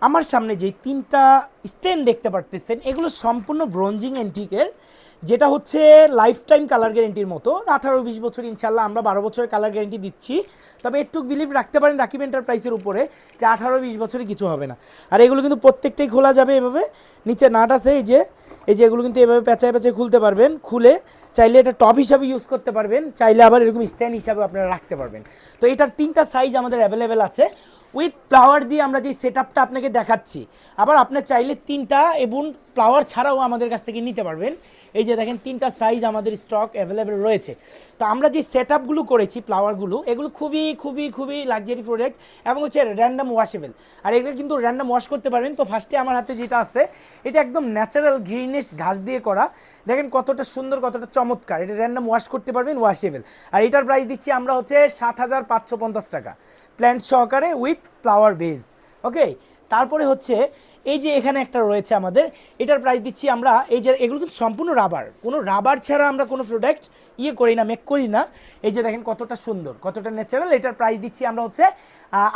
আমার সামনে যে তিনটা স্ট্যান্ড দেখতে পারতেছেন এগুলো সম্পূর্ণ ব্রোঞ্জিং অ্যান্টিকের, যেটা হচ্ছে লাইফ টাইম কালার গ্যারেন্টির মতো। 18-20 বছর ইনশাল্লাহ আমরা 12 বছরের কালার গ্যারেন্টি দিচ্ছি। তবে একটু বিলিভ রাখতে পারেন রাকিব এন্টারপ্রাইজের উপরে যে 18-20 বছরে কিছু হবে না। আর এগুলো কিন্তু প্রত্যেকটাই খোলা যাবে এভাবে, নিচে নাট আছে এই যে এগুলো কিন্তু এভাবে পেঁচায় পেঁচায় খুলতে পারবেন, খুলে চাইলে এটা টপ হিসাবে ইউজ করতে পারবেন, চাইলে আবার এরকম স্ট্যান্ড হিসাবে আপনারা রাখতে পারবেন। তো এটার তিনটা সাইজ আমাদের অ্যাভেলেবেল আছে উইথ ফ্লাওয়ার দিয়ে আমরা যে সেটআপটা আপনাকে দেখাচ্ছি। আবার আপনি চাইলে তিনটা এবং ফ্লাওয়ার ছাড়াও আমাদের কাছ থেকে নিতে পারবেন। এই যে দেখেন তিনটা সাইজ আমাদের স্টক অ্যাভেলেবেল রয়েছে। তো আমরা যে সেটআপগুলো করেছি ফ্লাওয়ারগুলো এগুলো খুবই খুবই খুবই লাক্সারি প্রোডাক্ট এবং হচ্ছে র্যান্ডম ওয়াশেবল। আর এগুলো কিন্তু র্যান্ডম ওয়াশ করতে পারবেন। তো ফার্স্টে আমার হাতে যেটা আছে এটা একদম ন্যাচারাল গ্রিনিশ ঘাস দিয়ে করা, দেখেন কতটা সুন্দর কতটা চমৎকার। এটা র্যান্ডম ওয়াশ করতে পারবেন, ওয়াশেবল। আর এটার প্রাইস দিচ্ছি আমরা হচ্ছে 7,550 টাকা প্ল্যান্ট সহকারে উইথ ফ্লাওয়ার বেজ। ওকে, তারপরে হচ্ছে এই যে এখানে একটা রয়েছে আমাদের, এটার প্রাইস দিচ্ছি আমরা, এই যে এগুলো কিন্তু সম্পূর্ণ রাবার, কোনো রাবার ছাড়া আমরা কোনো প্রোডাক্ট করি না, মেক করি না। এই যে দেখেন কতটা সুন্দর কতটা ন্যাচারাল। এটার প্রাইস দিচ্ছি আমরা হচ্ছে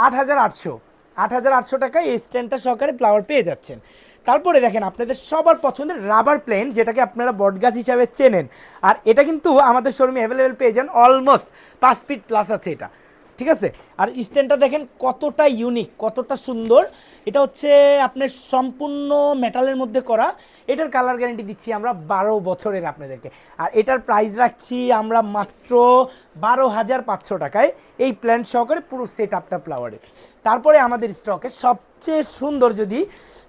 8,800 টাকায় এই স্ট্যান্ডটা সহকারে ফ্লাওয়ার পেয়ে যাচ্ছেন। তারপরে দেখেন আপনাদের সবার পছন্দের রাবার প্লেন, যেটাকে আপনারা বটগাছ হিসাবে চেনেন। আর এটা কিন্তু আমাদের শোরুমে অ্যাভেলেবেল পেয়ে যান, অলমোস্ট 5 ফিট প্লাস আছে এটা, ঠিক আছে। আর স্ট্যান্ডটা দেখেন কতটা ইউনিক কতটা সুন্দর। এটা হচ্ছে আপনার সম্পূর্ণ মেটালের মধ্যে করা। এটার কালার গ্যারান্টি দিচ্ছি আমরা 12 বছরের আপনাদেরকে। আর এটার প্রাইস রাখছি আমরা মাত্র 12,500 টাকায় এই প্ল্যান্ট সহকারে পুরো সেট আপটা ফ্লাওয়ারের। তারপরে আমাদের স্টকে সবচেয়ে সুন্দর যদি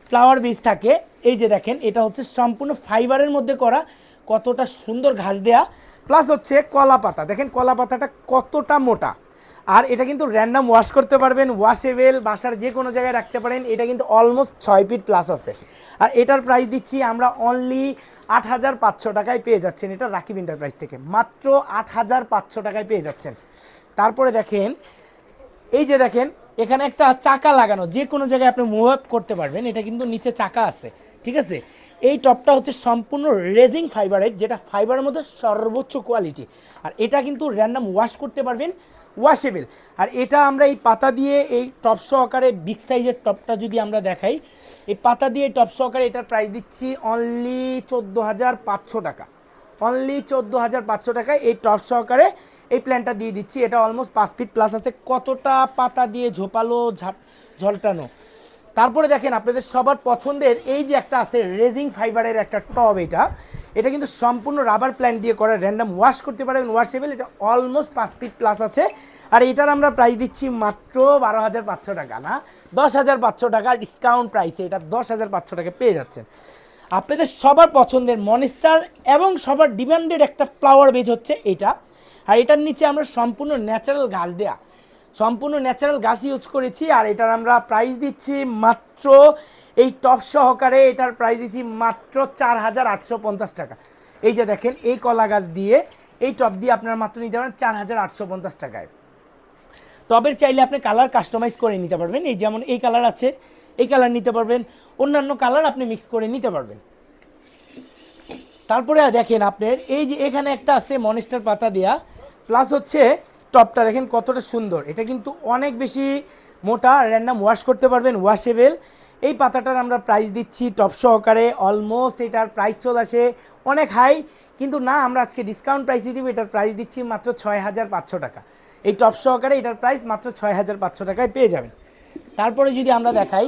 ফ্লাওয়ার বীজ থাকে, এই যে দেখেন এটা হচ্ছে সম্পূর্ণ ফাইবারের মধ্যে করা, কতটা সুন্দর ঘাস দেয়া, প্লাস হচ্ছে কলা পাতা, দেখেন কলা পাতাটা কতটা মোটা। আর এটা কিন্তু র্যান্ডম ওয়াশ করতে পারবেন, ওয়াশেবেল, বাসার যে কোনো জায়গায় রাখতে পারেন। এটা কিন্তু অলমোস্ট 6 ফিট প্লাস আছে। আর এটার প্রাইস দিচ্ছি আমরা অনলি 8,500 টাকায় পেয়ে যাচ্ছেন। এটা রাকিব এন্টারপ্রাইজ থেকে মাত্র 8,500 টাকায় পেয়ে যাচ্ছেন। তারপরে দেখেন এই যে দেখেন এখানে একটা চাকা লাগানো, যে কোনো জায়গায় আপনি মুভ আপ করতে পারবেন। এটা কিন্তু নিচে চাকা আছে, ঠিক আছে। এই টপটা হচ্ছে সম্পূর্ণ রেজিং ফাইবারের, যেটা ফাইবারের মধ্যে সর্বোচ্চ কোয়ালিটি। আর এটা কিন্তু র্যান্ডম ওয়াশ করতে পারবেন, ওয়াশেবল। আর এটা আমরা এই পাতা দিয়ে এই টপ সহকারে বিগ সাইজের টপটা যদি আমরা দেখাই, এই পাতা দিয়ে টপ সহকারে এটার প্রাইস দিচ্ছি অনলি 14,500 টাকা। অনলি 14,500 টাকায় এই টপ সহকারে এই প্ল্যানটা দিয়ে দিচ্ছি। এটা অলমোস্ট 5 ফিট প্লাস আছে, কতটা পাতা দিয়ে ঝোপালো ঝলটানো। তারপরে দেখেন আপনাদের সবার পছন্দের এই যে একটা আছে রেজিং ফাইবারের একটা টব, এটা কিন্তু সম্পূর্ণ রাবার প্ল্যান্ট দিয়ে করা, র্যান্ডম ওয়াশ করতে পারবেন, ওয়াশেবল। এটা অলমোস্ট 5 ফিট প্লাস আছে। আর এটার আমরা প্রাইস দিচ্ছি মাত্র 12,500 টাকা, না 10,500 টাকা ডিসকাউন্ট প্রাইসে এটা 10,500 টাকা পেয়ে যাচ্ছেন। আপনাদের সবার পছন্দের মনস্টার এবং সবার ডিমান্ডেড একটা ফ্লাওয়ার বেজ হচ্ছে এটা। আর এটার নিচে আমরা সম্পূর্ণ ন্যাচারাল ঘাস দেয়া, সম্পূর্ণ ন্যাচারাল ঘাস ইউজ করেছি। আর এটার আমরা প্রাইস দিচ্ছি মাত্র এই টপ সহকারে, এটার প্রাইস দিচ্ছি মাত্র 4,850 টাকা। এই যে দেখেন এই কলা গাছ দিয়ে এই টপ দিয়ে আপনারা মাত্র নিতে পারেন 4,850 টাকায়। টবের চাইলে আপনি কালার কাস্টমাইজ করে নিতে পারবেন, এই যেমন এই কালার আছে, এই কালার নিতে পারবেন, অন্যান্য কালার আপনি মিক্স করে নিতে পারবেন। তারপরে দেখেন আপনার এই যে এখানে একটা আছে মনস্টার পাতা দেয়া, প্লাস হচ্ছে টপটা দেখেন কতটা সুন্দর। এটা কিন্তু অনেক বেশি মোটা, র্যান্ডম ওয়াশ করতে পারবেন, ওয়াশেবল। এই পাতাটার আমরা প্রাইস দিচ্ছি টপ সহকারে অলমোস্ট এটার প্রাইস চলে আসে অনেক হাই, কিন্তু না আমরা আজকে ডিসকাউন্ট প্রাইসে দিব। এটার প্রাইস দিচ্ছি মাত্র 6,500 টাকা। এই টপ সহকারে এটার প্রাইস মাত্র 6,500 টাকায় পেয়ে যাবেন। তারপরে যদি আমরা দেখাই,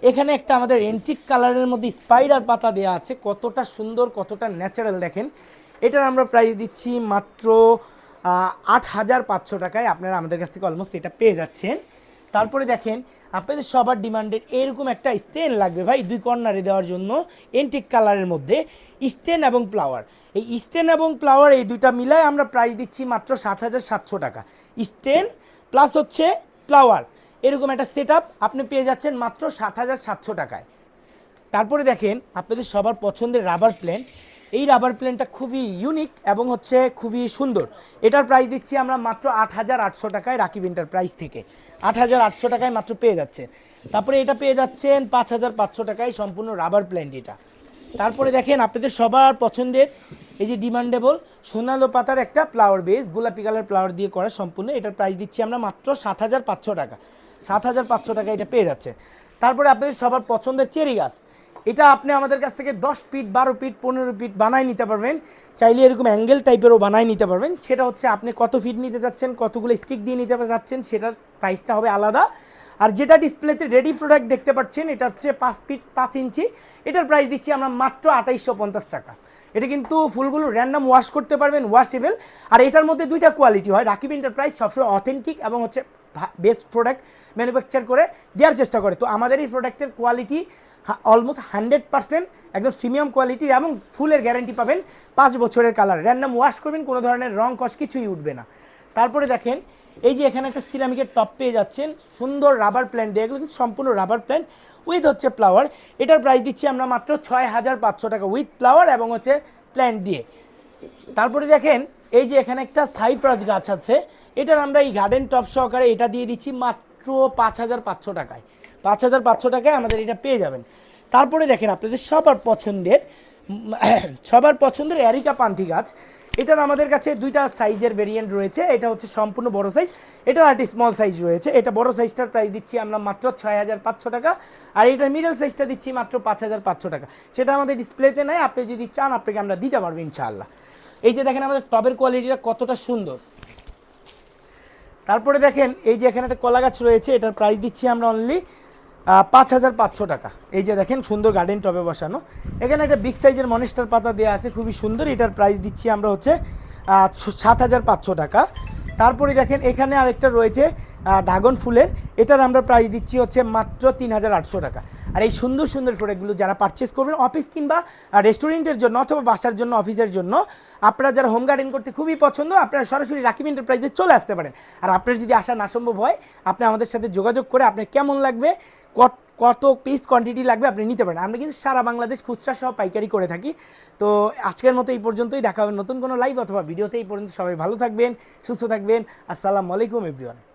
এখানে একটা আমাদের এন্টিক কালারের মধ্যে স্পাইডার পাতা দেওয়া আছে, কতটা সুন্দর কতটা ন্যাচারাল দেখেন। এটার আমরা প্রাইস দিচ্ছি মাত্র 8,500 টাকায়। আপনারা আমাদের কাছ থেকে অলমোস্ট এটা পেয়ে যাচ্ছেন। তারপরে দেখেন আপনাদের সবার ডিমান্ডেড এরকম একটা স্টেন লাগবে ভাই, 2 কর্নারে দেওয়ার জন্য এন্টিক কালারের মধ্যে স্টেন এবং ফ্লাওয়ার। এই স্টেন এবং ফ্লাওয়ার এই দুইটা মিলায় আমরা প্রাইস দিচ্ছি মাত্র 7,700 টাকা। স্টেন প্লাস হচ্ছে ফ্লাওয়ার, এরকম একটা সেট আপনি পেয়ে যাচ্ছেন মাত্র 7,700 টাকায়। তারপরে দেখেন আপনাদের সবার পছন্দের রাবার প্লেন, এই রাবার প্লেনটা খুবই ইউনিক এবং হচ্ছে খুবই সুন্দর। এটার প্রাইস দিচ্ছি আমরা মাত্র 8,800 টাকায় রাকিব এন্টারপ্রাইজ থেকে। 8,800 টাকায় মাত্র পেয়ে যাচ্ছে। তারপরে এটা পেয়ে যাচ্ছেন 5,500 টাকায় সম্পূর্ণ রাবার প্লেন এটা। তারপরে দেখেন আপনাদের সবার পছন্দের এই যে ডিমান্ডেবল সোনালো পাতার একটা ফ্লাওয়ার বেস, গোলাপি কালার ফ্লাওয়ার দিয়ে করা সম্পূর্ণ। এটার প্রাইস দিচ্ছি আমরা মাত্র 7,500 টাকা। 7,500 টাকা এটা পেয়ে যাচ্ছে। তারপরে আপনাদের সবার পছন্দের চেরি গাছ, এটা আপনি আমাদের কাছ থেকে 10 ফিট 12 ফিট 15 ফিট বানায় নিতে পারবেন, চাইলে এরকম অ্যাঙ্গেল টাইপেরও বানায় নিতে পারবেন। সেটা হচ্ছে আপনি কত ফিট নিতে যাচ্ছেন, কতগুলো স্টিক দিয়ে নিতে যাচ্ছেন, সেটার প্রাইসটা হবে আলাদা। আর যেটা ডিসপ্লেতে রেডি প্রোডাক্ট দেখতে পাচ্ছেন এটা হচ্ছে 5 ফিট 5 ইঞ্চি, এটার প্রাইস দিচ্ছি আমরা মাত্র 2850 টাকা। এটা কিন্তু ফুলগুলো র্যান্ডম ওয়াশ করতে পারবেন, ওয়াশেবল। আর এটার মধ্যে দুইটা কোয়ালিটি হয়, রাকিব এন্টারপ্রাইজ সবসময় অথেন্টিক এবং হচ্ছে বেস্ট প্রোডাক্ট ম্যানুফ্যাকচার করে দেওয়ার চেষ্টা করে। তো আমাদের এই প্রোডাক্টের কোয়ালিটি অলমোস্ট 100% একদম প্রিমিয়াম কোয়ালিটির এবং ফুলের গ্যারান্টি পাবেন 5 বছরের কালার, র্যান্ডম ওয়াশ করবেন কোনো ধরনের রং কষ কিছুই উঠবে না। তারপরে দেখেন এই যে এখানে একটা সিরামিকের টপ পেয়ে যাচ্ছেন, সুন্দর রাবার প্ল্যান্ট দিয়ে, এগুলো কিন্তু সম্পূর্ণ রাবার প্ল্যান্ট উইথ হচ্ছে ফ্লাওয়ার। এটার প্রাইস দিচ্ছি আমরা মাত্র 6500 টাকা উইথ ফ্লাওয়ার এবং হচ্ছে প্ল্যান্ট দিয়ে। তারপরে দেখেন এই যে এখানে একটা সাইপ্রাস গাছ আছে, এটার আমরা এই গার্ডেন টপ সহকারে এটা দিয়ে দিচ্ছি মাত্র 5500 টাকায়। 5500 টাকায় আমাদের এটা পেয়ে যাবেন। তারপরে দেখেন আপনাদের সবার পছন্দের অ্যারিকা পান্থি গাছ, এটার আমাদের কাছে দুইটা সাইজের ভেরিয়েন্ট রয়েছে। এটা হচ্ছে সম্পূর্ণ বড় সাইজ, এটা আর স্মল সাইজ রয়েছে। এটা বড় সাইজটার প্রাইস দিচ্ছি আমরা মাত্র 6500 টাকা, আর এটার মিডল সাইজটা দিচ্ছি মাত্র 5500 টাকা। সেটা আমাদের ডিসপ্লেতে নাই, আপনি যদি চান আপনাকে আমরা দিতে পারবো ইনশাআল্লাহ। এই যে দেখেন আমাদের টবের কোয়ালিটিটা কতটা সুন্দর। তারপরে দেখেন এই যে এখানে একটা কলা গাছ রয়েছে, এটার প্রাইস দিচ্ছি আমরা অনলি 5500 টাকা। এই যে দেখেন সুন্দর গার্ডেন টবে বসানো, এখানে একটা বিগ সাইজের মনিস্টার পাতা দেওয়া আছে খুবই সুন্দর, এটার প্রাইস দিচ্ছি আমরা হচ্ছে 7500 টাকা। তারপরে দেখেন এখানে আরেকটা রয়েছে ড্রাগন ফুলের, এটার আমরা প্রাইস দিচ্ছি হচ্ছে মাত্র 3800 টাকা। আর এই সুন্দর সুন্দর প্রোডাক্টগুলো যারা পারচেস করবেন অফিস কিংবা রেস্টুরেন্টের জন্য অথবা বাসার জন্য, অফিসের জন্য, আপনারা যারা হোম গার্ডেন করতে খুবই পছন্দ, আপনারা সরাসরি রাকিব এন্টারপ্রাইজে চলে আসতে পারেন। আর আপনার যদি আসা না সম্ভব হয়, আপনি আমাদের সাথে যোগাযোগ করে আপনার কেমন লাগবে, কত পিস কোয়ান্টিটি লাগবে আপনি নিতে পারেন। আমরা কিন্তু সারা বাংলাদেশ খুচরা সহ পাইকারি করে থাকি। তো আজকের মতো এই পর্যন্তই, দেখা হবে নতুন কোনো লাইভ অথবা ভিডিওতে। এই পর্যন্ত সবাই ভালো থাকবেন, সুস্থ থাকবেন। আসসালামু আলাইকুম এভরিওয়ান।